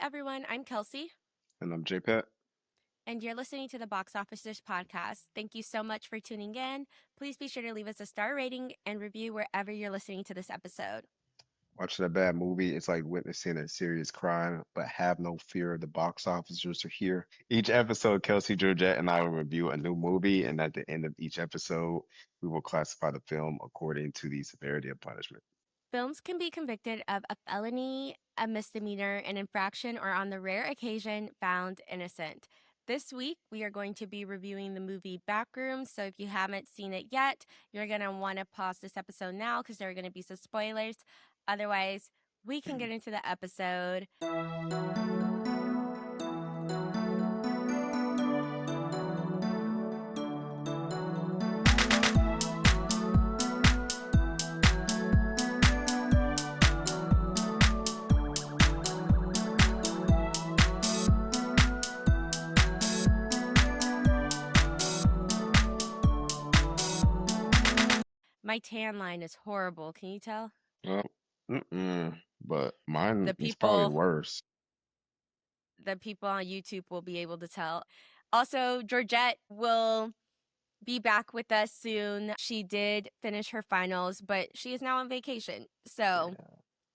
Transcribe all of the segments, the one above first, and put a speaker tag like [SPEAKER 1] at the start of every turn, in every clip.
[SPEAKER 1] everyone. I'm Kelsey,
[SPEAKER 2] And I'm JPET.
[SPEAKER 1] and you're listening to the Box Office Dish podcast. Thank you so much for tuning in. Please be sure to leave us a star rating and review wherever you're listening to this episode.
[SPEAKER 2] Watching a bad movie is like witnessing a serious crime, but have no fear. The box officers are here. Each episode, Kelsey, Georgette, and I will review a new movie, and at the end of each episode, we will classify the film according to the severity of punishment.
[SPEAKER 1] Films can be convicted of a felony, a misdemeanor, an infraction, or on the rare occasion, found innocent. This week, we are going to be reviewing the movie Backrooms. So if you haven't seen it yet, you're going to want to pause this episode now because there are going to be some spoilers. Otherwise, we can get into the episode. My tan line is horrible. Can you tell?
[SPEAKER 2] Well, but mine
[SPEAKER 1] The
[SPEAKER 2] is probably
[SPEAKER 1] people,
[SPEAKER 2] worse.
[SPEAKER 1] the people on YouTube will be able to tell. Also, Georgette will be back with us soon. She did finish her finals, but she is now on vacation. So
[SPEAKER 2] Yeah.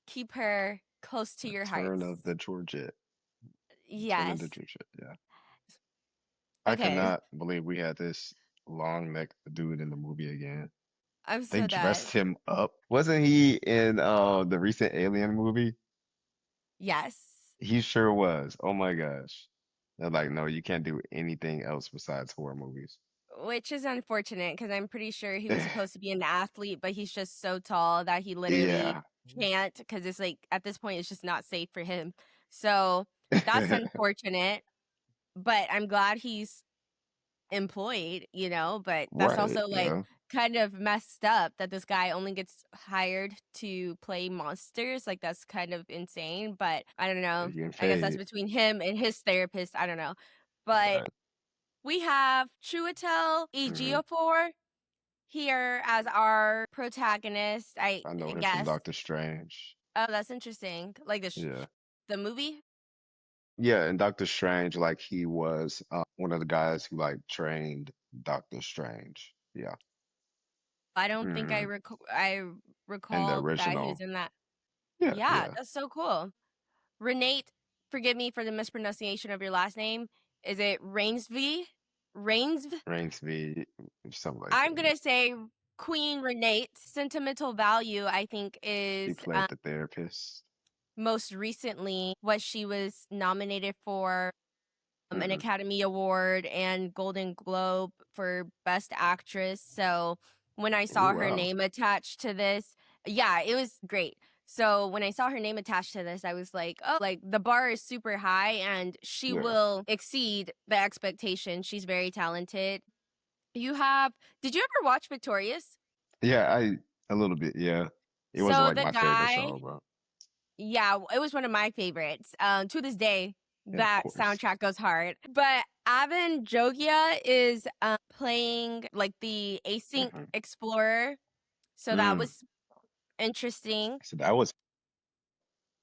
[SPEAKER 1] keep her close to your
[SPEAKER 2] Return
[SPEAKER 1] hearts.
[SPEAKER 2] of the Georgette. Return of
[SPEAKER 1] Yes.
[SPEAKER 2] the Georgette, yeah. I
[SPEAKER 1] Okay.
[SPEAKER 2] cannot believe we had this long neck dude in the movie again.
[SPEAKER 1] I'm
[SPEAKER 2] They
[SPEAKER 1] so dead.
[SPEAKER 2] dressed him up. Wasn't he in the recent Alien movie?
[SPEAKER 1] Yes.
[SPEAKER 2] He sure was. Oh my gosh. They're like, no, you can't do anything else besides horror movies.
[SPEAKER 1] Which is unfortunate because I'm pretty sure he was supposed to be an athlete, but he's just so tall that he literally
[SPEAKER 2] Yeah.
[SPEAKER 1] can't because it's like at this point it's just not safe for him. So that's unfortunate, but I'm glad he's employed, but that's
[SPEAKER 2] Right.
[SPEAKER 1] also like
[SPEAKER 2] Yeah.
[SPEAKER 1] kind of messed up that this guy only gets hired to play monsters. Like that's kind of insane, but I don't know.
[SPEAKER 2] He's getting
[SPEAKER 1] I guess that's
[SPEAKER 2] paid.
[SPEAKER 1] between him and his therapist. I don't know. But
[SPEAKER 2] Right.
[SPEAKER 1] we have Chiwetel
[SPEAKER 2] hmm
[SPEAKER 1] Ejiofor here as our protagonist. I
[SPEAKER 2] I know him from
[SPEAKER 1] guess.
[SPEAKER 2] Doctor Strange.
[SPEAKER 1] Oh, that's interesting. Like
[SPEAKER 2] Yeah.
[SPEAKER 1] the movie.
[SPEAKER 2] Yeah, and Doctor Strange, like he was one of the guys who like trained Doctor Strange. Yeah.
[SPEAKER 1] I don't think
[SPEAKER 2] hmm
[SPEAKER 1] I
[SPEAKER 2] And the
[SPEAKER 1] recall that he was
[SPEAKER 2] original.
[SPEAKER 1] in that.
[SPEAKER 2] Yeah,
[SPEAKER 1] Yeah,
[SPEAKER 2] yeah.
[SPEAKER 1] that's so cool. Renate, forgive me for the mispronunciation of your last name. Is it Rainsby? Rainsv?
[SPEAKER 2] Rainsby, something like
[SPEAKER 1] I'm
[SPEAKER 2] that.
[SPEAKER 1] gonna say Queen Renate. Sentimental Value, I think,
[SPEAKER 2] He
[SPEAKER 1] is
[SPEAKER 2] played the therapist.
[SPEAKER 1] most recently what she was nominated for an
[SPEAKER 2] hmm
[SPEAKER 1] Academy Award and Golden Globe for Best Actress. So when I
[SPEAKER 2] Oh
[SPEAKER 1] saw her
[SPEAKER 2] wow.
[SPEAKER 1] name attached to this, yeah, it was great. So when I saw her name attached to this, I was like, oh, like the bar is super high and she
[SPEAKER 2] Yeah.
[SPEAKER 1] will exceed the expectation. She's very talented. Did you ever watch Victorious?
[SPEAKER 2] Yeah, I a little bit, yeah. It wasn't
[SPEAKER 1] So
[SPEAKER 2] like
[SPEAKER 1] the
[SPEAKER 2] my favorite
[SPEAKER 1] guy,
[SPEAKER 2] show, but
[SPEAKER 1] yeah, it was one of my favorites. To this day,
[SPEAKER 2] yeah, of
[SPEAKER 1] that
[SPEAKER 2] course.
[SPEAKER 1] soundtrack goes hard. But Avon Jogia is playing like the async
[SPEAKER 2] hmm
[SPEAKER 1] explorer. So that
[SPEAKER 2] Mm.
[SPEAKER 1] was interesting.
[SPEAKER 2] So that was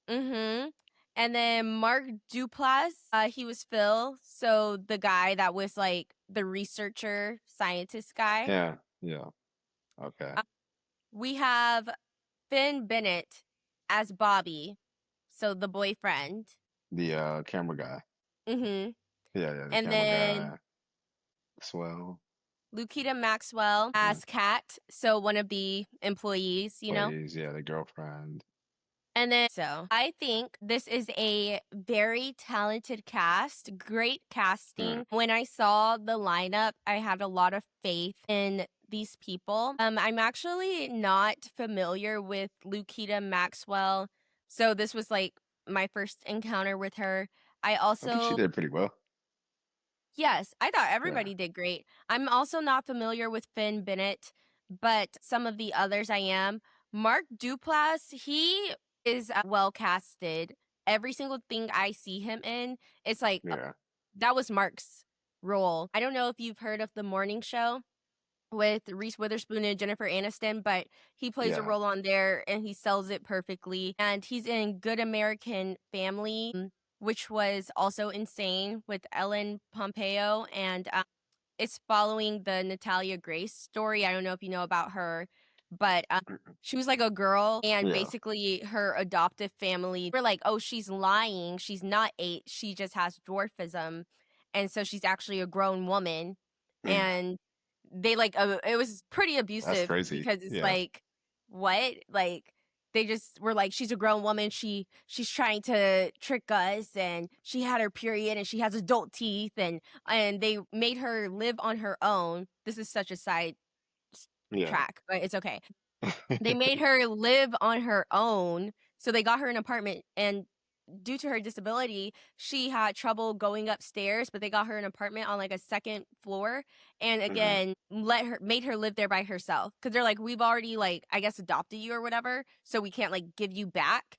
[SPEAKER 1] Mm-hmm. And then Mark Duplass, he was Phil. So the guy that was like the researcher, scientist guy.
[SPEAKER 2] yeah, yeah. Okay.
[SPEAKER 1] Uh, we have Finn Bennett as Bobby. So the boyfriend.
[SPEAKER 2] The camera guy.
[SPEAKER 1] Mm-hmm.
[SPEAKER 2] Yeah, yeah, the
[SPEAKER 1] And
[SPEAKER 2] camera
[SPEAKER 1] then
[SPEAKER 2] guy. Swell.
[SPEAKER 1] Lukita Maxwell
[SPEAKER 2] Mm.
[SPEAKER 1] as Kat, so one of the employees.
[SPEAKER 2] Plays, yeah, the girlfriend.
[SPEAKER 1] And then, so I think this is a very talented cast, great
[SPEAKER 2] Mm.
[SPEAKER 1] casting. When I saw the lineup, I had a lot of faith in these people. I'm actually not familiar with Lukita Maxwell, so this was like my first encounter with her. I
[SPEAKER 2] I think she
[SPEAKER 1] also
[SPEAKER 2] did pretty well.
[SPEAKER 1] Yes, I thought
[SPEAKER 2] Yeah.
[SPEAKER 1] everybody did great. I'm also not familiar with Finn Bennett, but some of the others I am. Mark Duplass, he is well casted. Every single thing I see him in, it's like
[SPEAKER 2] Yeah.
[SPEAKER 1] that was Mark's role. I don't know if you've heard of The Morning Show with Reese Witherspoon and Jennifer Aniston, but he plays a
[SPEAKER 2] Yeah.
[SPEAKER 1] role on there and he sells it perfectly. And he's in Good American Family. which was also insane with Ellen Pompeo, and it's following the Natalia Grace story. I don't know if you know about her, but she was like a girl, and
[SPEAKER 2] Yeah.
[SPEAKER 1] basically her adoptive family were like, "Oh, she's lying. She's not 8. She just has dwarfism." And so she's actually a grown woman.
[SPEAKER 2] Mm.
[SPEAKER 1] And they like it was pretty
[SPEAKER 2] That's
[SPEAKER 1] abusive
[SPEAKER 2] crazy.
[SPEAKER 1] because it's
[SPEAKER 2] Yeah.
[SPEAKER 1] like, what? Like they just were like, she's a grown woman. She's trying to trick us, and she had her period, and she has adult teeth, and they made her live on her own. This is such a side
[SPEAKER 2] Yeah.
[SPEAKER 1] track, but it's okay. They made her live on her own, so they got her an apartment, and due to her disability, she had trouble going upstairs, but they got her an apartment on, like, a 2nd floor, and
[SPEAKER 2] Hmm.
[SPEAKER 1] again, let her made her live there by herself because 'cause they're like, "We've already, like, I guess, adopted you or whatever, so we can't, like, give you back,"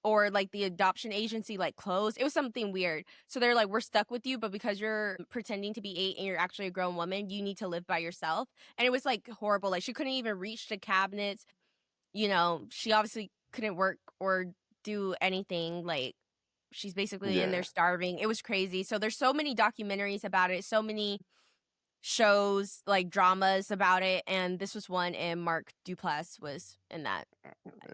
[SPEAKER 1] or, like, the adoption agency, like, closed. It was something weird. So they're like, "We're stuck with you, but because you're pretending to be 8 and you're actually a grown woman, you need to live by yourself," and it was, like, horrible. Like, she couldn't even reach the cabinets. She obviously couldn't work or do anything, like, she's basically in there
[SPEAKER 2] Yeah.
[SPEAKER 1] starving. It was crazy. So there's so many documentaries about it, so many shows, like, dramas about it, and this was one, and Mark Duplass was in that.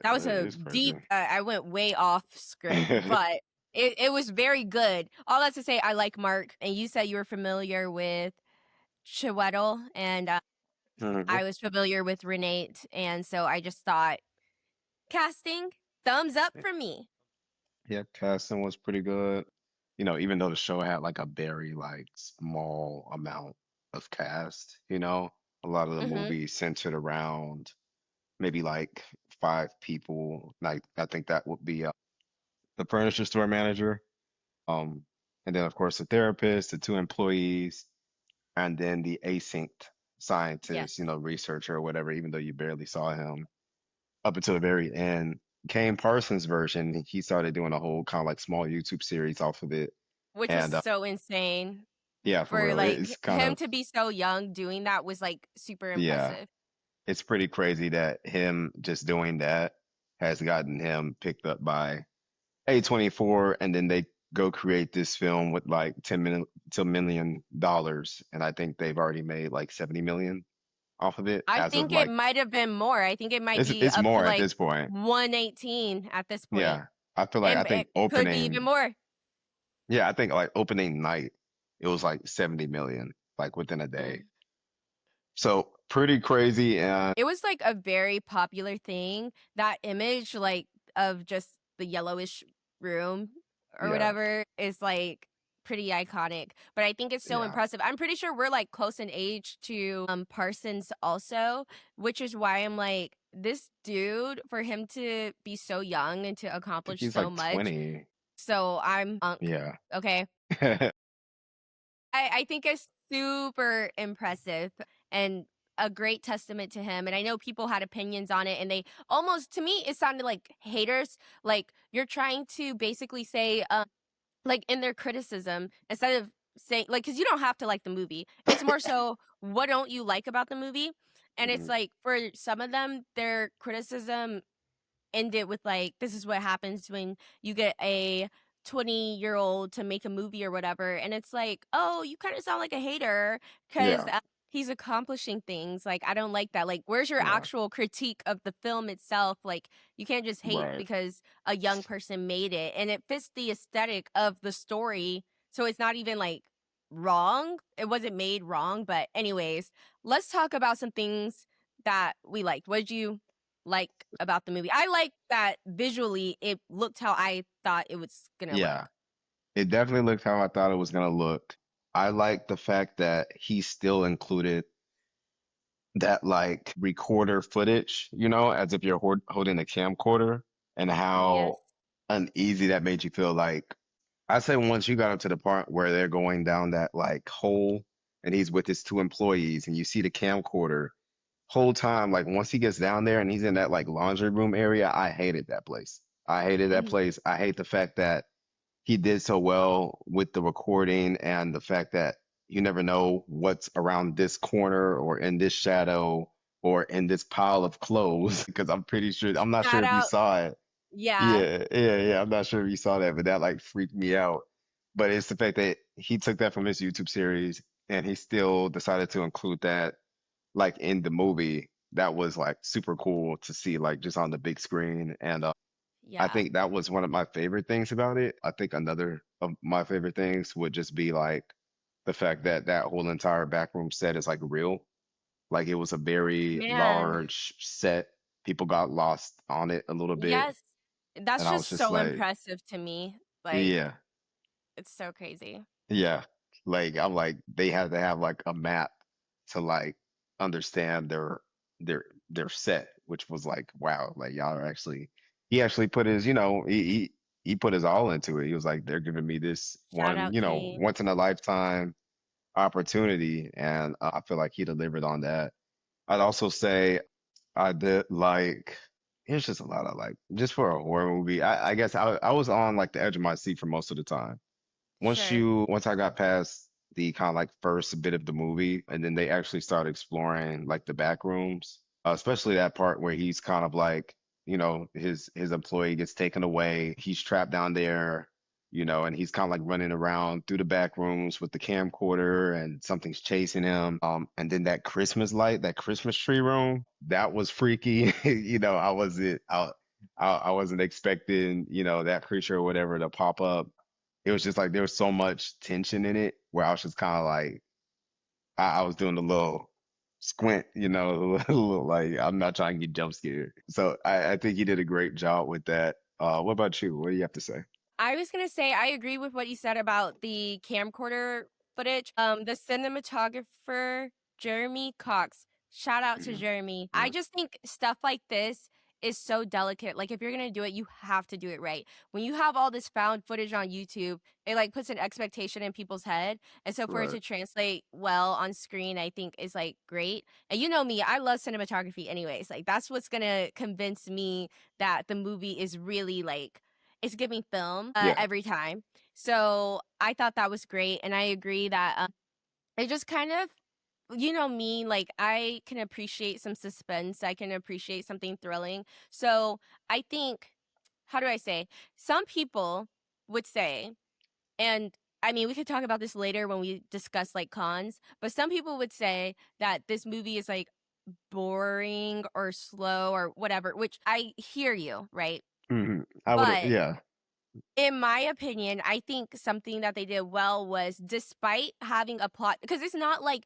[SPEAKER 1] That was a
[SPEAKER 2] It's
[SPEAKER 1] deep
[SPEAKER 2] crazy.
[SPEAKER 1] I went way off script, but it was very good. All that to say, I like Mark, and you said you were familiar with Chiwetel, and,
[SPEAKER 2] Mhm.
[SPEAKER 1] I was familiar with Renate, and so I just thought, casting, thumbs up for me.
[SPEAKER 2] Yeah, casting was pretty good. Even though the show had like a very like small amount of cast, a lot of the
[SPEAKER 1] Mhm.
[SPEAKER 2] movies centered around maybe like 5 people. Like I think that would be the furniture store manager, um, and then of course the therapist, the 2 employees, and then the async scientist,
[SPEAKER 1] Yes.
[SPEAKER 2] researcher or whatever, even though you barely saw him up until the very end. Kane Parsons' version, he started doing a whole kind of like small YouTube series off of it.
[SPEAKER 1] Which was
[SPEAKER 2] And
[SPEAKER 1] so insane
[SPEAKER 2] yeah, for
[SPEAKER 1] for,
[SPEAKER 2] real,
[SPEAKER 1] like,
[SPEAKER 2] it's kind
[SPEAKER 1] him
[SPEAKER 2] of,
[SPEAKER 1] to be so young doing that was, like, super
[SPEAKER 2] yeah,
[SPEAKER 1] impressive.
[SPEAKER 2] it's pretty crazy that him just doing that has gotten him picked up by A24, and then they go create this film with like $10 million, and I think they've already made like 70 million off of it
[SPEAKER 1] I
[SPEAKER 2] as of
[SPEAKER 1] think it
[SPEAKER 2] like
[SPEAKER 1] might have been more. I think it might
[SPEAKER 2] it's
[SPEAKER 1] be
[SPEAKER 2] it's
[SPEAKER 1] up to,
[SPEAKER 2] more at
[SPEAKER 1] like,
[SPEAKER 2] this point.
[SPEAKER 1] 118 at this point.
[SPEAKER 2] Yeah. I feel like I
[SPEAKER 1] It
[SPEAKER 2] think
[SPEAKER 1] could be even
[SPEAKER 2] opening
[SPEAKER 1] more.
[SPEAKER 2] Yeah, I think like opening night, it was like 70 million, like within a day.
[SPEAKER 1] Mm.
[SPEAKER 2] So pretty crazy. And
[SPEAKER 1] It was, like, a very popular thing. That image, like, of just the yellowish room or
[SPEAKER 2] yeah,
[SPEAKER 1] whatever is, like, pretty iconic, but I think it's so
[SPEAKER 2] yeah.
[SPEAKER 1] impressive. I'm pretty sure we're, like, close in age to, Parsons also, which is why I'm like, this dude, for him to be so young and to
[SPEAKER 2] I think
[SPEAKER 1] accomplish
[SPEAKER 2] he's
[SPEAKER 1] so
[SPEAKER 2] like
[SPEAKER 1] much,
[SPEAKER 2] 20.
[SPEAKER 1] so I'm
[SPEAKER 2] Yeah.
[SPEAKER 1] okay? I think it's super impressive and a great testament to him. And I know people had opinions on it, and they almost, to me, it sounded like haters. Like you're trying to basically say, like in their criticism, instead of saying, like, because you don't have to like the movie. It's more so, what don't you like about the movie? And it's
[SPEAKER 2] Mhm.
[SPEAKER 1] like for some of them, their criticism end it with like, this is what happens when you get a 20-year-old to make a movie or whatever. And it's like, oh, you kind of sound like a hater because
[SPEAKER 2] Yeah,
[SPEAKER 1] he's accomplishing things. Like, I don't like that. Like, where's your
[SPEAKER 2] yeah,
[SPEAKER 1] actual critique of the film itself? Like, you can't just hate
[SPEAKER 2] right.
[SPEAKER 1] because a young person made it and it fits the aesthetic of the story. So it's not even like wrong. It wasn't made wrong. But, anyways, let's talk about some things that we liked. What did you like about the movie? I like that visually it looked how I thought it was gonna
[SPEAKER 2] Yeah.
[SPEAKER 1] look.
[SPEAKER 2] It definitely looked how I thought it was gonna look. I like the fact that he still included that like recorder footage, as if you're holding a camcorder, and
[SPEAKER 1] Yes.
[SPEAKER 2] how uneasy that made you feel. Like I say, once you got up to the part where they're going down that like hole, and he's with his 2 employees, and you see the camcorder whole time, like once he gets down there and he's in that like laundry room area, I hated that place. I hated that
[SPEAKER 1] Mhm.
[SPEAKER 2] place. I hate the fact that he did so well with the recording, and the fact that you never know what's around this corner or in this shadow or in this pile of clothes because I'm not sure
[SPEAKER 1] Shout
[SPEAKER 2] if you
[SPEAKER 1] out
[SPEAKER 2] saw it.
[SPEAKER 1] Yeah.
[SPEAKER 2] Yeah, yeah, yeah. I'm not sure if you saw that, but that like freaked me out. But it's the fact that he took that from his YouTube series and he still decided to include that like in the movie. That was like super cool to see like just on the big screen. And I
[SPEAKER 1] Yeah.
[SPEAKER 2] think that was one of my favorite things about it. I think another of my favorite things would just be like the fact that that whole entire backroom set is like real. Like it was a very
[SPEAKER 1] Man.
[SPEAKER 2] large set. People got lost on it a little bit.
[SPEAKER 1] Yes. That's
[SPEAKER 2] And I was
[SPEAKER 1] just
[SPEAKER 2] just
[SPEAKER 1] so
[SPEAKER 2] like,
[SPEAKER 1] impressive to me. Like,
[SPEAKER 2] yeah,
[SPEAKER 1] it's so crazy.
[SPEAKER 2] yeah. Like I'm like they had to have like a map to like understand their their set, which was like, wow, like y'all are actually he actually put his, he put his all into it. He was like, they're giving me this
[SPEAKER 1] Shout
[SPEAKER 2] one,
[SPEAKER 1] out King.
[SPEAKER 2] once in a lifetime opportunity, and I feel like he delivered on that. I'd also say I did like it's just a lot of like just for a horror movie. I guess I was on like the edge of my seat for most of the time.
[SPEAKER 1] Sure.
[SPEAKER 2] Once I got past the kind of like first bit of the movie, and then they actually started exploring like the back rooms, especially that part where he's kind of like, his employee gets taken away, he's trapped down there, and he's kind of like running around through the back rooms with the camcorder, and something's chasing him. And then that Christmas light, that Christmas tree room, that was freaky. I wasn't expecting, that creature or whatever to pop up. It was just like there was so much tension in it where I was just kind of like I was doing a little squint, a little like I'm not trying to get jump scared. So I think he did a great job with that. What about you? What do you have to say?
[SPEAKER 1] I was gonna say I agree with what you said about the camcorder footage. The cinematographer Jeremy Cox. Shout out to
[SPEAKER 2] Mhm.
[SPEAKER 1] Jeremy. I
[SPEAKER 2] Mhm.
[SPEAKER 1] just think stuff like this is so delicate. Like if you're gonna do it, you have to do it right. When you have all this found footage on YouTube, it like puts an expectation in people's head. And so for it
[SPEAKER 2] Right.
[SPEAKER 1] to translate well on screen, I think is like great. And you know me, I love cinematography anyways. Like that's what's gonna convince me that the movie is really like it's giving film
[SPEAKER 2] Yeah.
[SPEAKER 1] every time. So I thought that was great, and I agree that it just kind of, you know me, like I can appreciate some suspense. I can appreciate something thrilling. So I think, how do I say? Some people would say, and I mean, we could talk about this later when we discuss like cons, but some people would say that this movie is like boring or slow or whatever, which I hear you, right?
[SPEAKER 2] I would,
[SPEAKER 1] But
[SPEAKER 2] yeah,
[SPEAKER 1] in my opinion, I think something that they did well was despite having a plot because it's not like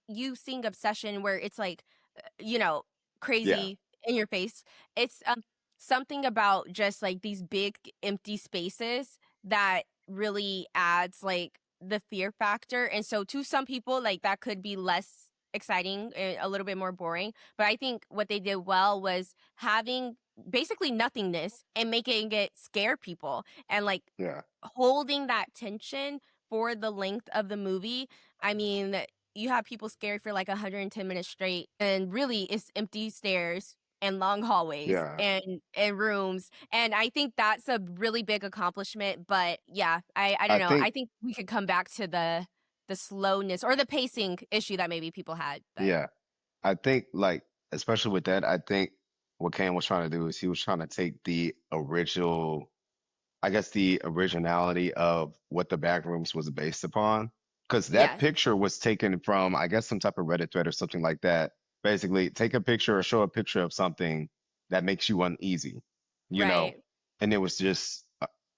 [SPEAKER 1] you seeing Obsession where it's like, you know,
[SPEAKER 2] yeah,
[SPEAKER 1] crazy in your face. It's something about just like these big empty spaces that really adds like the fear factor. And so to some people like that could be less exciting, a little bit more boring, but I think what they did well was having basically nothingness and making it scare people and like
[SPEAKER 2] yeah,
[SPEAKER 1] holding that tension for the length of the movie. I mean, you have people scared for like 110 minutes straight, and really it's empty stairs and long hallways
[SPEAKER 2] yeah.
[SPEAKER 1] and rooms. And I think that's a really big accomplishment. But yeah, I don't
[SPEAKER 2] I
[SPEAKER 1] know. I
[SPEAKER 2] think,
[SPEAKER 1] think we could come back to the slowness or the pacing issue that maybe people had. But
[SPEAKER 2] yeah, I think like especially with that, I think what Kane was trying to do is he was trying to take the original I guess the originality of what the Backrooms was based upon. Because that
[SPEAKER 1] yes,
[SPEAKER 2] picture was taken from, I guess, some type of Reddit thread or something like that. Basically, take a picture or show a picture of something that makes you uneasy, you know?
[SPEAKER 1] right.
[SPEAKER 2] And it was just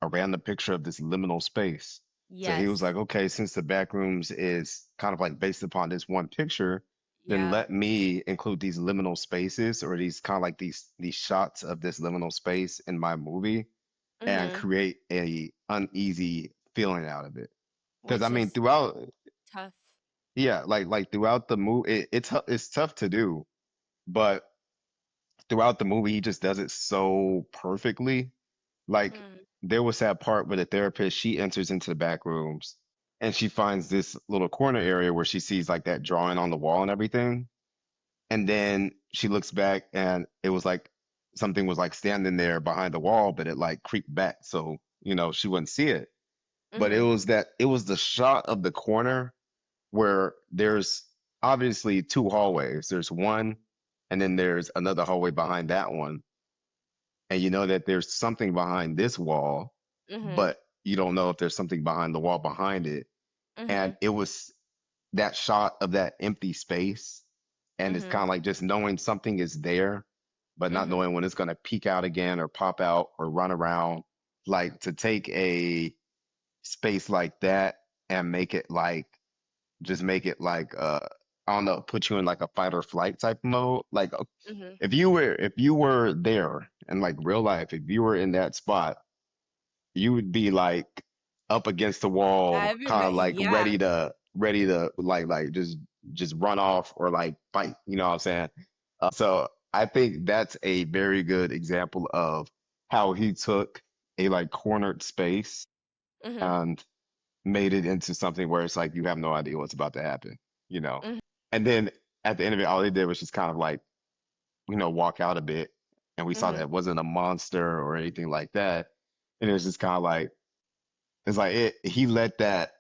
[SPEAKER 2] a random picture of this liminal space. So he was
[SPEAKER 1] Yes.
[SPEAKER 2] like, okay, since the Backrooms is kind of like based upon this one picture, then
[SPEAKER 1] Yeah.
[SPEAKER 2] let me include these liminal spaces or these kind of like these shots of this liminal space in my movie and
[SPEAKER 1] Mhm.
[SPEAKER 2] create a uneasy feeling out of it. Because I
[SPEAKER 1] Which
[SPEAKER 2] mean,
[SPEAKER 1] is
[SPEAKER 2] throughout,
[SPEAKER 1] tough.
[SPEAKER 2] yeah, like throughout the movie, it's tough to do, but throughout the movie, he just does it so perfectly. Like
[SPEAKER 1] Mm.
[SPEAKER 2] there was that part where the therapist she enters into the back rooms and she finds this little corner area where she sees like that drawing on the wall and everything, and then she looks back and it was like something was like standing there behind the wall, but it like creeped back, so she wouldn't see it. But
[SPEAKER 1] Mhm.
[SPEAKER 2] it was the shot of the corner where there's obviously two hallways. There's one, and then there's another hallway behind that one. and you know that there's something behind this wall,
[SPEAKER 1] Mhm.
[SPEAKER 2] but you don't know if there's something behind the wall behind it. And
[SPEAKER 1] Mhm.
[SPEAKER 2] it was that shot of that empty space, and it's
[SPEAKER 1] Mhm.
[SPEAKER 2] kind of like just knowing something is there, but not
[SPEAKER 1] Mhm.
[SPEAKER 2] knowing when it's going to peek out again or pop out or run around. Like to take a space like that and make it like just make it like I don't know, put you in like a fight or flight type mode. Like
[SPEAKER 1] Mhm.
[SPEAKER 2] if you were there in like real life, if you were in that spot, you would be like up against the wall, kind of like
[SPEAKER 1] Yeah.
[SPEAKER 2] ready to like just run off or like fight. You know what I'm saying? So I think that's a very good example of how he took a like cornered space
[SPEAKER 1] Mhm.
[SPEAKER 2] and made it into something where it's like you have no idea what's about to happen, you know.
[SPEAKER 1] Mhm.
[SPEAKER 2] And then at the end of it, all they did was just kind of like, walk out a bit, and we saw that
[SPEAKER 1] Mhm.
[SPEAKER 2] it wasn't a monster or anything like that. And it was just kind of like it's like he let that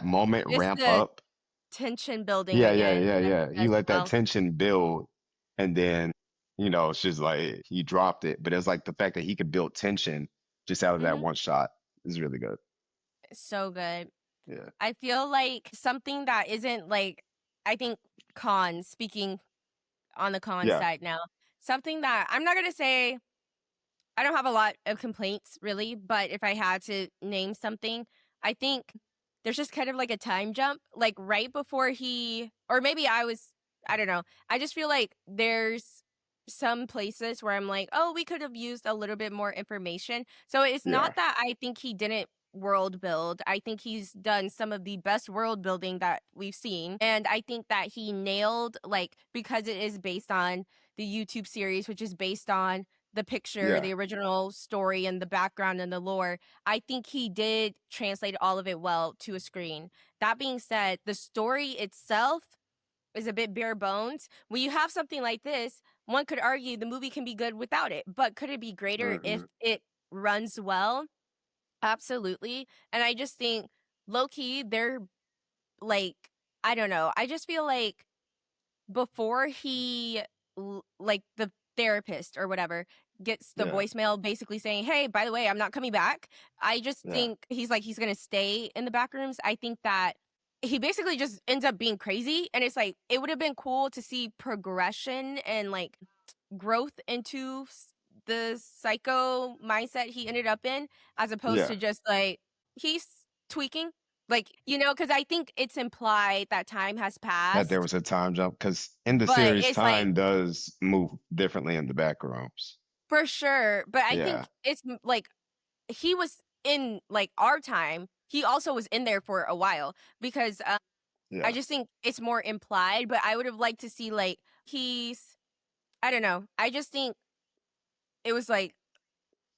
[SPEAKER 2] moment
[SPEAKER 1] Just
[SPEAKER 2] ramp
[SPEAKER 1] the
[SPEAKER 2] up.
[SPEAKER 1] tension building
[SPEAKER 2] Yeah, yeah,
[SPEAKER 1] again
[SPEAKER 2] yeah, yeah. He
[SPEAKER 1] as
[SPEAKER 2] let that
[SPEAKER 1] well.
[SPEAKER 2] tension build, and then it's just like he dropped it. But it's like the fact that he could build tension just out of that
[SPEAKER 1] Mhm.
[SPEAKER 2] one shot is really good.
[SPEAKER 1] So good.
[SPEAKER 2] Yeah,
[SPEAKER 1] I feel like something that isn't like I think cons, speaking on the con
[SPEAKER 2] yeah,
[SPEAKER 1] side now, something that I'm not gonna say I don't have a lot of complaints really, but if I had to name something, I think there's just kind of like a time jump, like right before or maybe I don't know. I just feel like there's some places where I'm like, oh, we could have used a little bit more information. So it's
[SPEAKER 2] yeah,
[SPEAKER 1] not that I think he didn't world build. I think he's done some of the best world building that we've seen. And I think that he nailed, like, because it is based on the YouTube series, which is based on the picture,
[SPEAKER 2] yeah.
[SPEAKER 1] the original story, and the background and the lore, I think he did translate all of it well to a screen. That being said, the story itself is a bit bare bones. When you have something like this, one could argue the movie can be good without it, but could it be greater if
[SPEAKER 2] Hmm.
[SPEAKER 1] it runs well? Absolutely. And I just think low key, they're like, I don't know. I just feel like before like the therapist or whatever gets the
[SPEAKER 2] Yeah,
[SPEAKER 1] voicemail basically saying, "Hey, by the way, I'm not coming back." I just
[SPEAKER 2] yeah,
[SPEAKER 1] think he's going to stay in the back rooms. I think that he basically just ends up being crazy, and it's like it would have been cool to see progression and like growth into the psycho mindset he ended up in, as opposed
[SPEAKER 2] yeah.
[SPEAKER 1] to just like he's tweaking. Like, because I think it's implied that time has
[SPEAKER 2] That there
[SPEAKER 1] passed,
[SPEAKER 2] was a time jump because in the
[SPEAKER 1] but
[SPEAKER 2] series,
[SPEAKER 1] it's like
[SPEAKER 2] time does move differently in the back rooms.
[SPEAKER 1] for sure. But I
[SPEAKER 2] Yeah,
[SPEAKER 1] think like he was in like our time. He also was in there for a while because I
[SPEAKER 2] yeah.
[SPEAKER 1] just think it's more implied. But I would have liked to see like I don't know. I just think it was like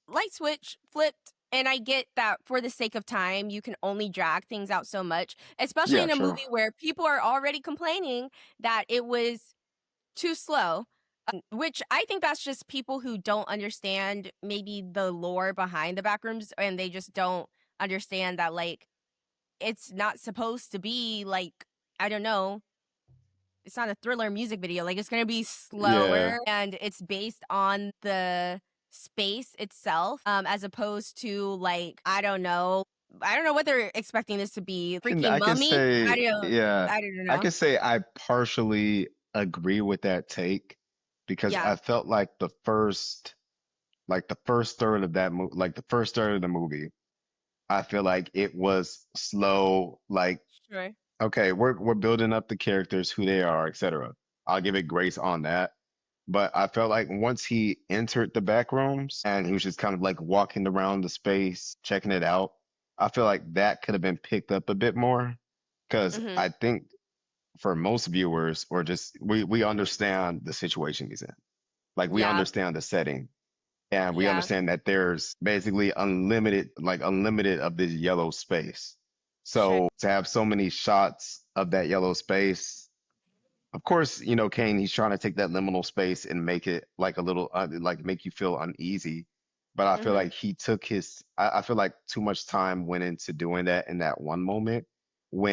[SPEAKER 1] light switch flipped. And I get that for the sake of time, you can only drag things out so much, especially
[SPEAKER 2] Yeah,
[SPEAKER 1] in a
[SPEAKER 2] true.
[SPEAKER 1] movie where people are already complaining that it was too slow. Which I think that's just people who don't understand maybe the lore behind the backrooms, and they just don't understand that like it's not supposed to be like I don't know, it's not a thriller music video. Like it's gonna be
[SPEAKER 2] Yeah.
[SPEAKER 1] slower and it's based on the space itself, as opposed to like I don't know what they're expecting this to be. Freaking
[SPEAKER 2] I can
[SPEAKER 1] mummy?
[SPEAKER 2] say, yeah,
[SPEAKER 1] I don't
[SPEAKER 2] I
[SPEAKER 1] know.
[SPEAKER 2] can say I partially agree with that take because
[SPEAKER 1] Yeah,
[SPEAKER 2] I felt like the first third of that movie, like the first third of the movie, I feel like it was slow. Like,
[SPEAKER 1] sure.
[SPEAKER 2] okay, we're building up the characters, who they are, etc. I'll give it grace on that. But I felt like once he entered the back rooms and he was just kind of like walking around the space, checking it out, I feel like that could have been picked up a bit more. Because
[SPEAKER 1] Mhm.
[SPEAKER 2] I think for most viewers, or just we understand the situation he's in. Like we
[SPEAKER 1] Yeah.
[SPEAKER 2] understand the setting. And we
[SPEAKER 1] Yeah.
[SPEAKER 2] understand that there's basically unlimited of this yellow space.
[SPEAKER 1] Sure.
[SPEAKER 2] So to have so many shots of that yellow space, of course, Kane, he's trying to take that liminal space and make it like a little, like make you feel uneasy. But I feel
[SPEAKER 1] Mhm.
[SPEAKER 2] like I feel like too much time went into doing that in that one moment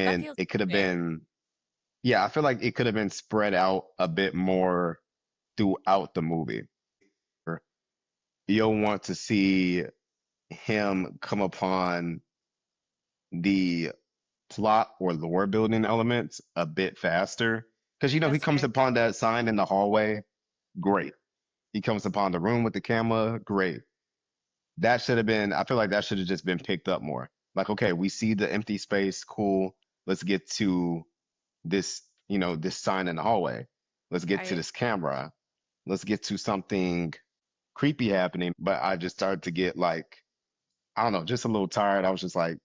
[SPEAKER 1] That
[SPEAKER 2] when
[SPEAKER 1] feels
[SPEAKER 2] it could have
[SPEAKER 1] fair.
[SPEAKER 2] been, yeah, I feel like it could have been spread out a bit more throughout the movie. Or, you'll want to see him come upon the plot or lore building elements a bit faster. Because, he
[SPEAKER 1] That's
[SPEAKER 2] comes
[SPEAKER 1] fair.
[SPEAKER 2] upon that sign in the hallway, great. He comes upon the room with the camera, great. That should have been, I feel like that should have just been picked up more. Like, okay, we see the empty space, cool. Let's get to this, this sign in the hallway. Let's get to
[SPEAKER 1] Right.
[SPEAKER 2] this camera. Let's get to something creepy happening. But I just started to get like, I don't know, just a little tired. I was just like,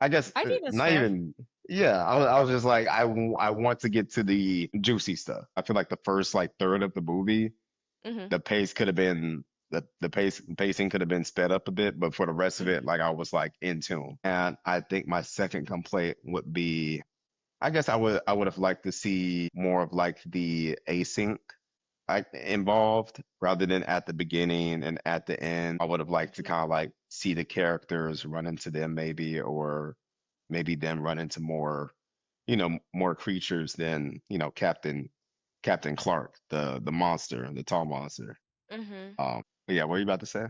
[SPEAKER 2] I guess
[SPEAKER 1] I think that's
[SPEAKER 2] not
[SPEAKER 1] fair.
[SPEAKER 2] even, yeah, I was just like, I want to get to the juicy stuff. I feel like the first like third of the movie,
[SPEAKER 1] Mhm.
[SPEAKER 2] the pace could have been the pacing could have been sped up a bit, but for the rest of it,
[SPEAKER 1] Mhm.
[SPEAKER 2] like I was like in tune. And I think my second complaint would be, I guess I would have liked to see more of like the async involved rather than at the beginning and at the end. I would have liked to
[SPEAKER 1] Mhm.
[SPEAKER 2] kind of like see the characters run into them maybe, or maybe them run into more creatures than, Captain Clark, the monster, the tall monster.
[SPEAKER 1] Mhm.
[SPEAKER 2] But yeah, what are you about to say?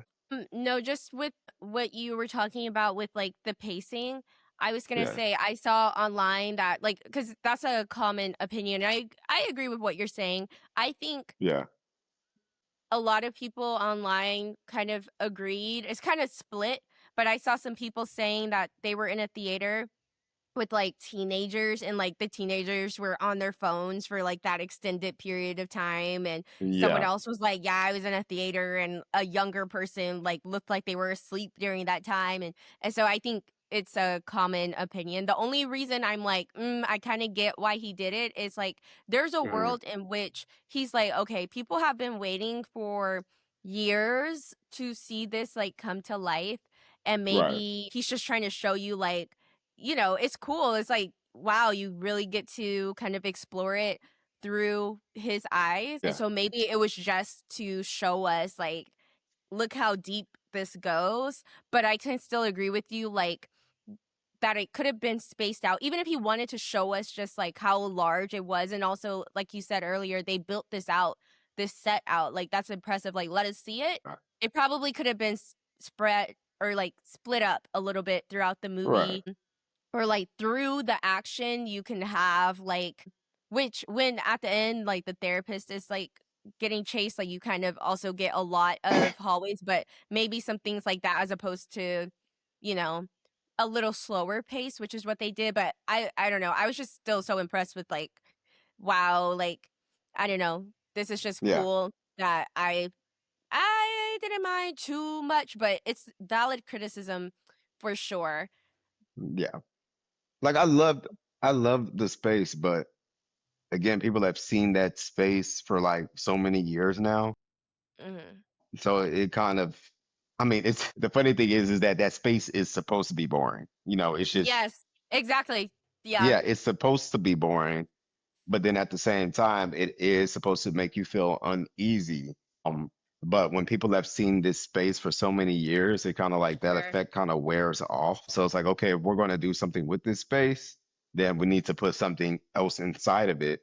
[SPEAKER 1] No, just with what you were talking about with like the pacing, I was gonna
[SPEAKER 2] Yeah,
[SPEAKER 1] say I saw online that like because that's a common opinion. I agree with what you're saying. I think
[SPEAKER 2] yeah,
[SPEAKER 1] a lot of people online kind of agreed. It's kind of split, but I saw some people saying that they were in a theater with, like, teenagers, and, like, the teenagers were on their phones for, like, that extended period of time, and someone
[SPEAKER 2] yeah,
[SPEAKER 1] else was like, "Yeah, I was in a theater," and a younger person, like, looked like they were asleep during that time, and so I think it's a common opinion. The only reason I'm like, I kinda get why he did it is, like, there's a
[SPEAKER 2] mhm,
[SPEAKER 1] world in which he's like, "Okay, people have been waiting for years to see this, like, come to life," and
[SPEAKER 2] right,
[SPEAKER 1] maybe he's just trying to show you, like, it's cool. It's like, wow, you really get to kind of explore it through his eyes. And
[SPEAKER 2] yeah,
[SPEAKER 1] so maybe it was just to show us, like, look how deep this goes. But I can still agree with you, like, that it could have been spaced out, even if he wanted to show us just like how large it was. And also, like you said earlier, they built this out, this set out. Like, that's impressive. Like, let us see it.
[SPEAKER 2] right,
[SPEAKER 1] It probably could have been spread or like split up a little bit throughout the
[SPEAKER 2] right,
[SPEAKER 1] movie or, like, through the action, you can have, like which when at the end, like, the therapist is, like, getting chased, like, you kind of also get a lot of hallways, but maybe some things like that as opposed to, you know, a little slower pace, which is what they did, but I don't know, I was just still so impressed with, like, wow, like, I don't know, this is just
[SPEAKER 2] yeah,
[SPEAKER 1] cool that I didn't mind too much, but it's valid criticism for sure.
[SPEAKER 2] yeah. Like I loved the space, but again, people have seen that space for like so many years now.
[SPEAKER 1] Mhm.
[SPEAKER 2] So it kind of, I mean, it's the funny thing is that that space is supposed to be boring. It's just,
[SPEAKER 1] Yes, exactly. Yeah,
[SPEAKER 2] yeah, it's supposed to be boring, but then at the same time, it is supposed to make you feel uneasy. Um, but when people have seen this space for so many years, it kind of like that
[SPEAKER 1] sure.
[SPEAKER 2] effect kind of wears off. So it's like, okay, if we're going to do something with this space, then we need to put something else inside of it,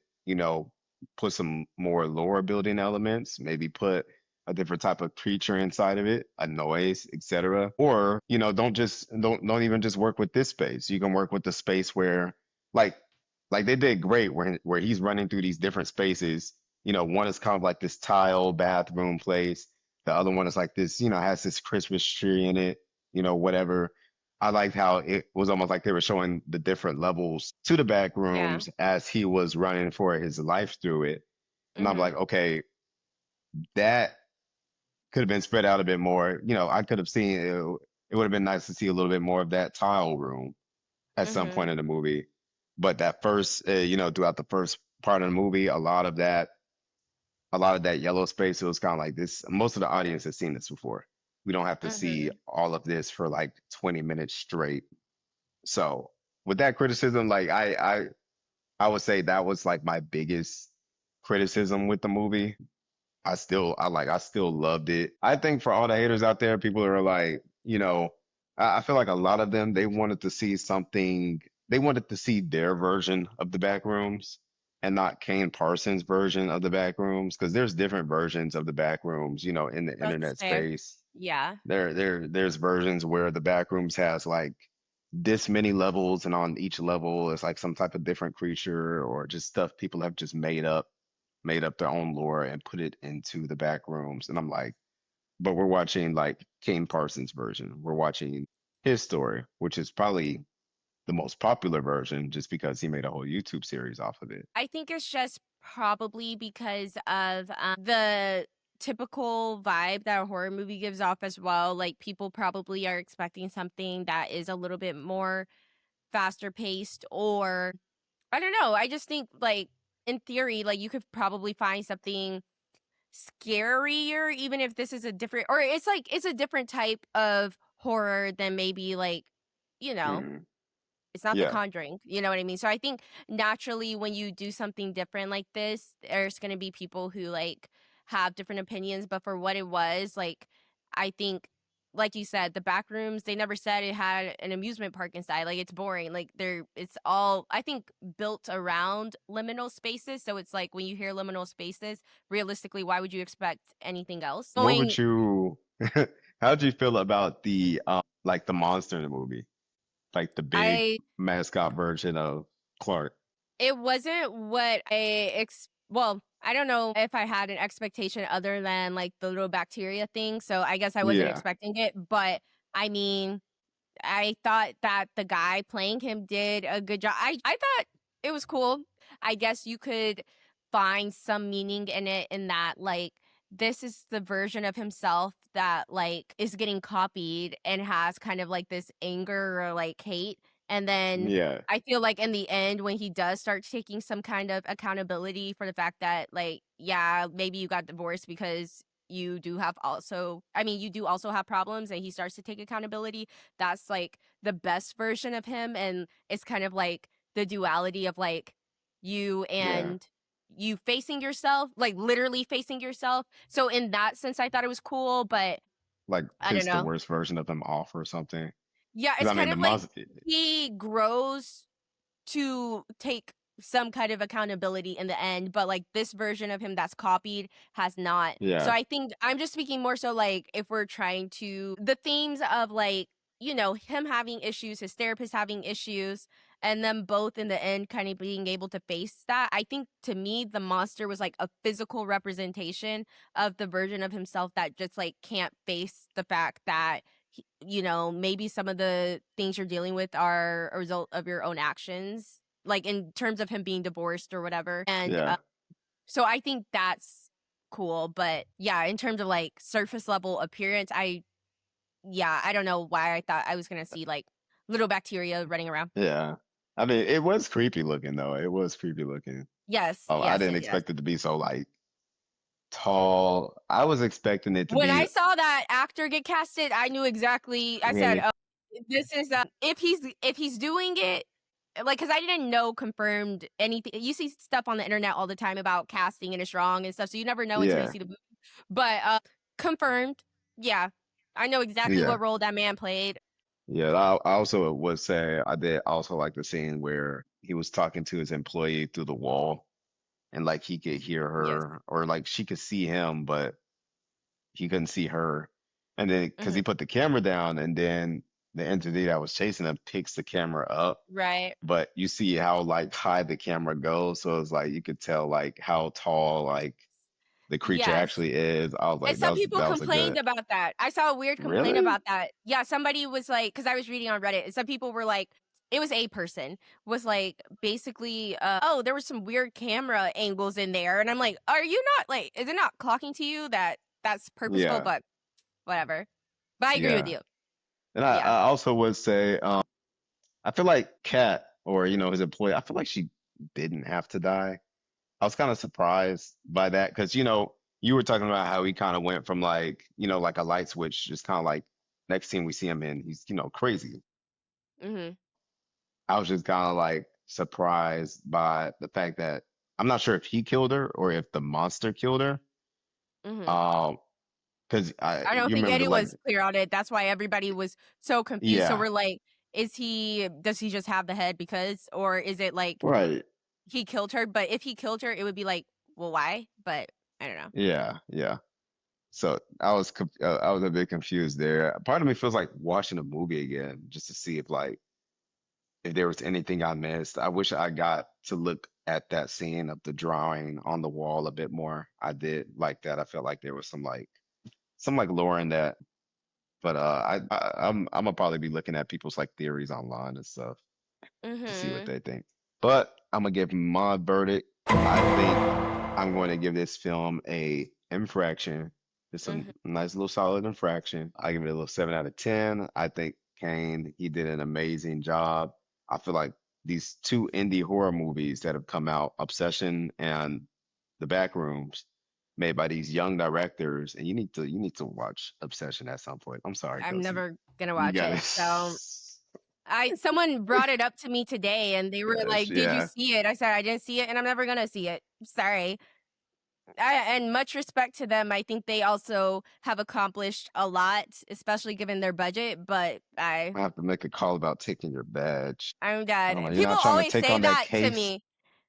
[SPEAKER 2] put some more lore building elements, maybe put a different type of creature inside of it, a noise, etc. Or, don't even just work with this space. You can work with the space where like they did great where he's running through these different spaces. One is kind of like this tile bathroom place. The other one is like this, has this Christmas tree in it, whatever. I liked how it was almost like they were showing the different levels to the back
[SPEAKER 1] Yeah.
[SPEAKER 2] rooms as he was running for his life through it. And I'm like,
[SPEAKER 1] Mhm,
[SPEAKER 2] okay, that could have been spread out a bit more. I could have seen it. It would have been nice to see a little bit more of that tile room at some
[SPEAKER 1] mhm,
[SPEAKER 2] point in the movie. But that first, throughout the first part of the movie, a lot of that yellow space, it was kind of like this. Most of the audience has seen this before. We don't have to see
[SPEAKER 1] mhm.
[SPEAKER 2] all of this for like 20 minutes straight. So with that criticism, like I would say that was like my biggest criticism with the movie. I still loved it. I think for all the haters out there, people are like, I feel like a lot of them, they wanted to see something, they wanted to see their version of the Backrooms and not Kane Parsons' version of the Backrooms, because there's different versions of the Backrooms, in the
[SPEAKER 1] That's
[SPEAKER 2] internet
[SPEAKER 1] fair.
[SPEAKER 2] space.
[SPEAKER 1] Yeah.
[SPEAKER 2] There's versions where the Backrooms has like this many levels, and on each level is like some type of different creature or just stuff people have just made up their own lore and put it into the Backrooms. And I'm like, but we're watching like Kane Parsons' version. We're watching his story, which is probably the most popular version just because he made a whole YouTube series off of it.
[SPEAKER 1] I think it's just probably because of the typical vibe that a horror movie gives off as well. Like people probably are expecting something that is a little bit more faster paced, or I don't know. I just think like in theory, like you could probably find something scarier, even if this is a different, or it's like it's a different type of horror than maybe like, you know,
[SPEAKER 2] Hmm.
[SPEAKER 1] it's not The
[SPEAKER 2] Yeah.
[SPEAKER 1] Conjuring, you know what I mean? So I think naturally when you do something different like this, there's gonna be people who like have different opinions, but for what it was, like I think like you said, the back rooms, they never said it had an amusement park inside. Like it's boring. Like it's all I think built around liminal spaces. So it's like when you hear liminal spaces, realistically, why would you expect anything else?
[SPEAKER 2] What would
[SPEAKER 1] Going
[SPEAKER 2] you, how'd you feel about the like the monster in the movie? Like the big
[SPEAKER 1] I
[SPEAKER 2] mascot version of Clark.
[SPEAKER 1] It wasn't what well, I don't know if I had an expectation other than, like, the little bacteria thing, so I guess I wasn't
[SPEAKER 2] Yeah.
[SPEAKER 1] expecting it, but, I mean, I thought that the guy playing him did a good job. I thought it was cool. I guess you could find some meaning in it in that like this is the version of himself that like is getting copied and has kind of like this anger or like hate. And then
[SPEAKER 2] Yeah.
[SPEAKER 1] I feel like in the end when he does start taking some kind of accountability for the fact that like yeah, maybe you got divorced because you do have also I mean you do also have problems, and he starts to take accountability. That's like the best version of him, and it's kind of like the duality of like you
[SPEAKER 2] Yeah.
[SPEAKER 1] and you facing yourself, like literally facing yourself. So in that sense I thought it was cool, but
[SPEAKER 2] Like
[SPEAKER 1] I don't
[SPEAKER 2] piss the
[SPEAKER 1] know.
[SPEAKER 2] worst version of him off or something.
[SPEAKER 1] Yeah,
[SPEAKER 2] Because
[SPEAKER 1] it's
[SPEAKER 2] I mean
[SPEAKER 1] kind
[SPEAKER 2] the
[SPEAKER 1] of like
[SPEAKER 2] monster.
[SPEAKER 1] he grows to take some kind of accountability in the end, but like this version of him that's copied has not. So
[SPEAKER 2] Yeah.
[SPEAKER 1] I think I'm just speaking more so like if we're trying to the themes of like, you know, him having issues, his therapist having issues, and them both in the end kind of being able to face that. I think to me the monster was like a physical representation of the version of himself that just like can't face the fact that you know, maybe some of the things you're dealing with are a result of your own actions, like in terms of him being divorced or whatever. And
[SPEAKER 2] Yeah.
[SPEAKER 1] so I think that's cool. But yeah, in terms of like surface level appearance, yeah, I don't know why I thought I was going to see like little bacteria running around.
[SPEAKER 2] Yeah. I mean, it was creepy looking though. It was creepy looking.
[SPEAKER 1] Yes,
[SPEAKER 2] Oh, I
[SPEAKER 1] yes,
[SPEAKER 2] didn't
[SPEAKER 1] yes.
[SPEAKER 2] expect it to be so like tall. I was expecting it to
[SPEAKER 1] When
[SPEAKER 2] be,
[SPEAKER 1] I saw that actor get casted, I knew exactly. I said,
[SPEAKER 2] really.
[SPEAKER 1] "Oh, this is if he's doing it like because I didn't know confirmed anything. You see stuff on the internet all the time about casting and it's wrong and stuff, so you never know until you
[SPEAKER 2] Yeah.
[SPEAKER 1] see the movie. But confirmed, yeah, I know exactly
[SPEAKER 2] Yeah.
[SPEAKER 1] what role that man played.
[SPEAKER 2] Yeah. I also would say I did also like the scene where he was talking to his employee through the wall, and like he could hear
[SPEAKER 1] Yes.
[SPEAKER 2] her, or like she could see him, but he couldn't see her. And then because he
[SPEAKER 1] Hmm.
[SPEAKER 2] put the camera down, and then the entity that was chasing him picks the camera up,
[SPEAKER 1] Right.
[SPEAKER 2] but you see how like high the camera goes, so it's like you could tell like how tall like the creature
[SPEAKER 1] Yes.
[SPEAKER 2] actually is. I was
[SPEAKER 1] And
[SPEAKER 2] like,
[SPEAKER 1] some people
[SPEAKER 2] that was a
[SPEAKER 1] complained
[SPEAKER 2] good.
[SPEAKER 1] about that. I saw a weird complaint
[SPEAKER 2] Really?
[SPEAKER 1] about that. Yeah, somebody was like, because I was reading on Reddit, and some people were like, it was a person was like basically, oh, there were some weird camera angles in there, and I'm like, are you not like, is it not clocking to you that that's purposeful?
[SPEAKER 2] Yeah,
[SPEAKER 1] But whatever. But I agree with
[SPEAKER 2] yeah.
[SPEAKER 1] you.
[SPEAKER 2] And
[SPEAKER 1] Yeah.
[SPEAKER 2] I also would say, I feel like Kat, or his employee, I feel like she didn't have to die. I was kind of surprised by that because you were talking about how he kind of went from like like a light switch, just kind of like next scene we see him in, he's crazy.
[SPEAKER 1] Hmm.
[SPEAKER 2] I was just kind of like surprised by the fact that I'm not sure if he killed her or if the monster killed her.
[SPEAKER 1] Hmm.
[SPEAKER 2] Um, because I
[SPEAKER 1] I don't
[SPEAKER 2] you
[SPEAKER 1] think
[SPEAKER 2] remember
[SPEAKER 1] Eddie
[SPEAKER 2] like,
[SPEAKER 1] was clear on it. That's why everybody was so confused. So
[SPEAKER 2] yeah,
[SPEAKER 1] we're like, does he just have the head because, or is it like
[SPEAKER 2] right,
[SPEAKER 1] he killed her? But if he killed her, it would be like, well, why? But I don't know.
[SPEAKER 2] yeah, yeah. So I was a bit confused there. Part of me feels like watching a movie again just to see if there was anything I missed. I wish I got to look at that scene of the drawing on the wall a bit more. I did like that. I felt like there was some like lore in that. But I'm gonna probably be looking at people's like theories online and stuff to see what
[SPEAKER 1] Mm-hmm.
[SPEAKER 2] they think. But I'm gonna give my verdict. I think I'm going to give this film a infraction. It's a
[SPEAKER 1] Mm-hmm.
[SPEAKER 2] nice little solid infraction. I give it a little 7 out of 10. I think Kane, he did an amazing job. I feel like these two indie horror movies that have come out, Obsession and The Backrooms, made by these young directors, and you need to watch Obsession at some point. I'm sorry,
[SPEAKER 1] I'm
[SPEAKER 2] Kelsey.
[SPEAKER 1] never gonna
[SPEAKER 2] You
[SPEAKER 1] watch
[SPEAKER 2] got
[SPEAKER 1] it.
[SPEAKER 2] it.
[SPEAKER 1] So I someone brought it up to me today and they were
[SPEAKER 2] Yes,
[SPEAKER 1] like, "Did you
[SPEAKER 2] yeah.
[SPEAKER 1] see it?" I said, "I didn't see it and I'm never gonna see it. Sorry." And much respect to them. I think they also have accomplished a lot, especially given their budget, but
[SPEAKER 2] I have to make a call about taking your badge.
[SPEAKER 1] I'm
[SPEAKER 2] I don't
[SPEAKER 1] done.
[SPEAKER 2] know. You're
[SPEAKER 1] People
[SPEAKER 2] not trying to
[SPEAKER 1] always
[SPEAKER 2] take
[SPEAKER 1] say
[SPEAKER 2] on that
[SPEAKER 1] that to
[SPEAKER 2] case.
[SPEAKER 1] me.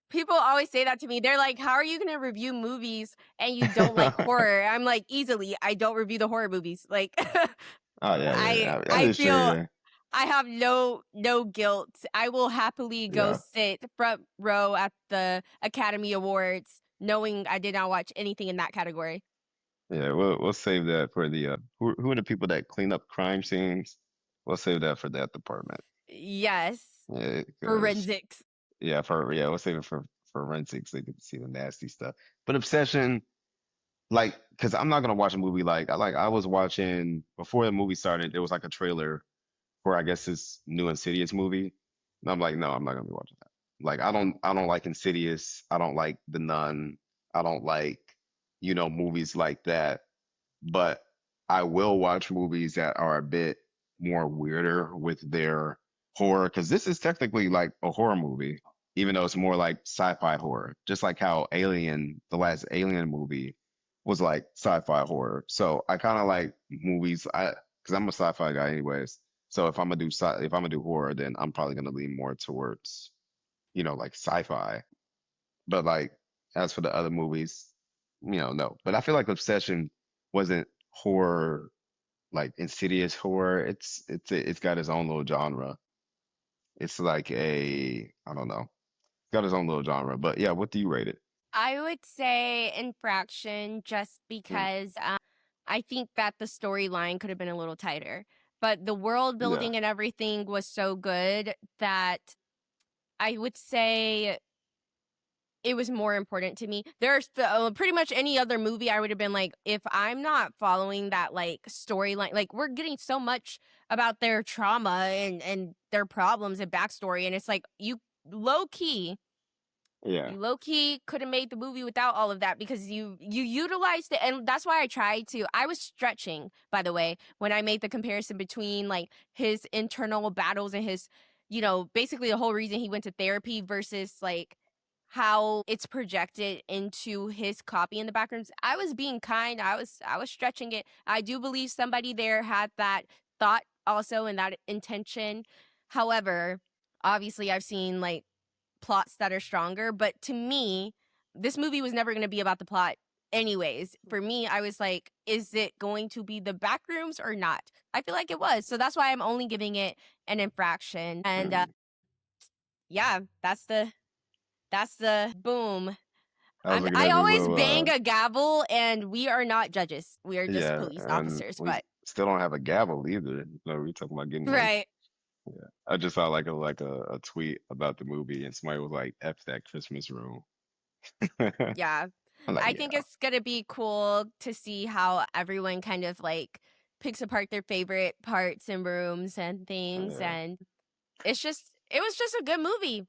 [SPEAKER 1] People always say that to me. They're like, "How are you gonna review movies and you don't like horror?" I'm like, "Easily, I don't review the horror movies." Like
[SPEAKER 2] Oh yeah, yeah,
[SPEAKER 1] I
[SPEAKER 2] yeah. That
[SPEAKER 1] I
[SPEAKER 2] is true.
[SPEAKER 1] feel
[SPEAKER 2] Yeah,
[SPEAKER 1] I have no guilt. I will happily go
[SPEAKER 2] yeah,
[SPEAKER 1] sit front row at the Academy Awards knowing I did not watch anything in that category.
[SPEAKER 2] yeah. We'll save that for the who are the people that clean up crime scenes? We'll save that for that department.
[SPEAKER 1] Yes.
[SPEAKER 2] Yeah, because
[SPEAKER 1] Forensics.
[SPEAKER 2] we'll save it for forensics. So they get to see the nasty stuff. But Obsession, like, because I'm not gonna watch a movie I was watching before the movie started. There was like a trailer for I guess this new Insidious movie. And I'm like, no, I'm not gonna be watching that. Like I don't like Insidious. I don't like The Nun. I don't like, movies like that. But I will watch movies that are a bit more weirder with their horror, because this is technically like a horror movie, even though it's more like sci-fi horror, just like how Alien, the last Alien movie, was like sci-fi horror. So I kind of like movies, because I'm a sci-fi guy anyways. So if I'm gonna do horror, then I'm probably gonna lean more towards, like sci-fi. But like as for the other movies, no. But I feel like Obsession wasn't horror like Insidious horror. It's got its own little genre. It's like I don't know. It's got its own little genre. But yeah, what do you rate it?
[SPEAKER 1] I would say Infraction just
[SPEAKER 2] Mm,
[SPEAKER 1] because I think that the storyline could have been a little tighter. But the world
[SPEAKER 2] yeah,
[SPEAKER 1] building and everything was so good that I would say it was more important to me. There's pretty much any other movie I would have been like, if I'm not following that like storyline, like we're getting so much about their trauma and their problems and backstory, and it's like
[SPEAKER 2] yeah.
[SPEAKER 1] you low key could have made the movie without all of that because you utilized it, and that's why I tried to. I was stretching, by the way, when I made the comparison between like his internal battles and his, basically the whole reason he went to therapy versus like how it's projected into his copy in the backgrounds. I was being kind. I was stretching it. I do believe somebody there had that thought also and that intention. However, obviously I've seen like plots that are stronger. But to me, this movie was never going to be about the plot. Anyways, for me, I was like, is it going to be the backrooms or not? I feel like it was. So that's why I'm only giving it an infraction. And
[SPEAKER 2] Mm.
[SPEAKER 1] yeah, that's the boom.
[SPEAKER 2] I was looking
[SPEAKER 1] I
[SPEAKER 2] at this
[SPEAKER 1] always
[SPEAKER 2] little
[SPEAKER 1] bang a gavel and we are not judges. We are just
[SPEAKER 2] yeah,
[SPEAKER 1] police
[SPEAKER 2] and
[SPEAKER 1] officers.
[SPEAKER 2] we
[SPEAKER 1] But
[SPEAKER 2] still don't have a gavel either. No, we talking about getting one.
[SPEAKER 1] right.
[SPEAKER 2] Yeah. I just saw a tweet about the movie and somebody was like, F that Christmas room.
[SPEAKER 1] Yeah.
[SPEAKER 2] I'm like,
[SPEAKER 1] I think
[SPEAKER 2] yeah.
[SPEAKER 1] it's gonna be cool to see how everyone kind of like picks apart their favorite parts and rooms and things,
[SPEAKER 2] Yeah.
[SPEAKER 1] and it was just a good movie.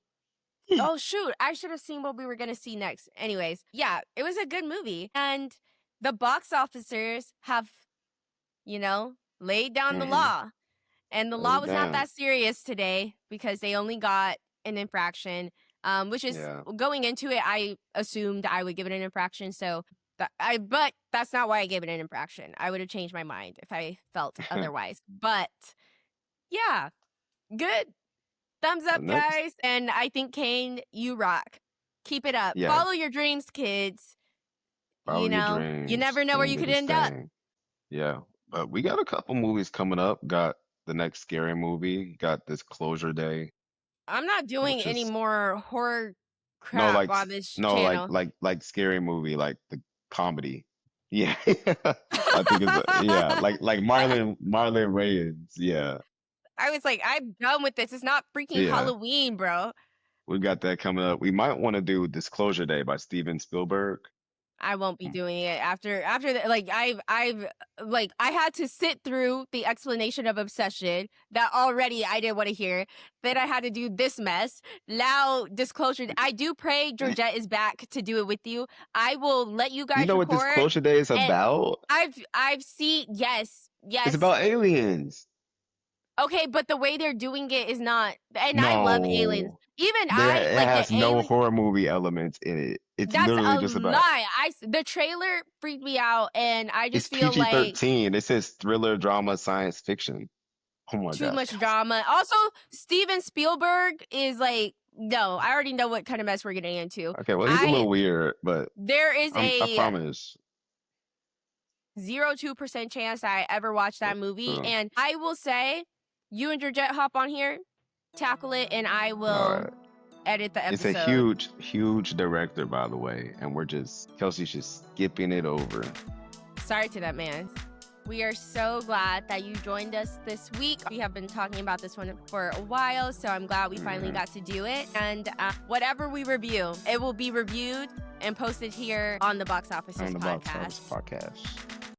[SPEAKER 1] Oh shoot, I should have seen what we were gonna see next. Anyways, yeah, it was a good movie. And the box officers have, laid down the
[SPEAKER 2] Mm-hmm.
[SPEAKER 1] law. And the
[SPEAKER 2] Let
[SPEAKER 1] law
[SPEAKER 2] it
[SPEAKER 1] was not
[SPEAKER 2] down.
[SPEAKER 1] that serious today because they only got an infraction, which is
[SPEAKER 2] Yeah.
[SPEAKER 1] going into it. I assumed I would give it an infraction, so but that's not why I gave it an infraction. I would have changed my mind if I felt otherwise. But yeah, good thumbs up,
[SPEAKER 2] Next.
[SPEAKER 1] guys. And I think Kane, you rock. Keep it up.
[SPEAKER 2] Yeah.
[SPEAKER 1] Follow your dreams, kids.
[SPEAKER 2] Follow your
[SPEAKER 1] You
[SPEAKER 2] dreams.
[SPEAKER 1] never know where
[SPEAKER 2] Dream
[SPEAKER 1] you could
[SPEAKER 2] biggest
[SPEAKER 1] end up.
[SPEAKER 2] thing. Yeah. But we got a couple movies coming up. Got the next scary movie. Got this Closure Day,
[SPEAKER 1] I'm not doing
[SPEAKER 2] which
[SPEAKER 1] any
[SPEAKER 2] is
[SPEAKER 1] more horror
[SPEAKER 2] no
[SPEAKER 1] crap
[SPEAKER 2] like
[SPEAKER 1] on this
[SPEAKER 2] no
[SPEAKER 1] channel.
[SPEAKER 2] like scary movie, like the comedy. Yeah. I think it's yeah, like Marlon Wayans. Yeah.
[SPEAKER 1] I was like, I'm done with this. It's not freaking
[SPEAKER 2] Yeah.
[SPEAKER 1] Halloween, bro.
[SPEAKER 2] We got that coming up. We might want to do Disclosure Day by Steven Spielberg.
[SPEAKER 1] I won't be doing it after that. Like I've like I had to sit through the explanation of Obsession that already I didn't want to hear. Then I had to do this mess. Now disclosure. I do pray Georgette is back to do it with you. I will let you
[SPEAKER 2] You
[SPEAKER 1] guys
[SPEAKER 2] know what
[SPEAKER 1] record.
[SPEAKER 2] Disclosure Day is
[SPEAKER 1] And
[SPEAKER 2] about?
[SPEAKER 1] I've seen
[SPEAKER 2] It's
[SPEAKER 1] yes.
[SPEAKER 2] about aliens.
[SPEAKER 1] Okay, but the way they're doing it is not. And I love aliens.
[SPEAKER 2] No.
[SPEAKER 1] Even
[SPEAKER 2] There
[SPEAKER 1] I
[SPEAKER 2] it
[SPEAKER 1] like the
[SPEAKER 2] has no
[SPEAKER 1] alien.
[SPEAKER 2] horror movie elements in it. It's
[SPEAKER 1] That's
[SPEAKER 2] literally
[SPEAKER 1] a
[SPEAKER 2] just about
[SPEAKER 1] lie. The trailer freaked me out, and I
[SPEAKER 2] it's
[SPEAKER 1] just feel like
[SPEAKER 2] PG-13. It says thriller, drama, science fiction. Oh my
[SPEAKER 1] too
[SPEAKER 2] gosh,
[SPEAKER 1] much
[SPEAKER 2] Kelsey.
[SPEAKER 1] drama. Also, Steven Spielberg is like, no, I already know what kind of mess we're getting into.
[SPEAKER 2] Okay, well he's a little weird, but
[SPEAKER 1] There is
[SPEAKER 2] I
[SPEAKER 1] a
[SPEAKER 2] promise.
[SPEAKER 1] 0.2% chance that I ever watch that movie,
[SPEAKER 2] Uh,
[SPEAKER 1] and I will say, you and Georgette hop on here, tackle it, and I
[SPEAKER 2] all
[SPEAKER 1] will
[SPEAKER 2] right.
[SPEAKER 1] edit the
[SPEAKER 2] It's a
[SPEAKER 1] episode.
[SPEAKER 2] huge director, by the way, and Kelsey's just skipping it over.
[SPEAKER 1] Sorry to that man. We are so glad that you joined us this week. We have been talking about this one for a while, so I'm glad we finally got to do it. And whatever we review, it will be reviewed and posted here on the Box Officers
[SPEAKER 2] On the
[SPEAKER 1] podcast.
[SPEAKER 2] Box Office podcast.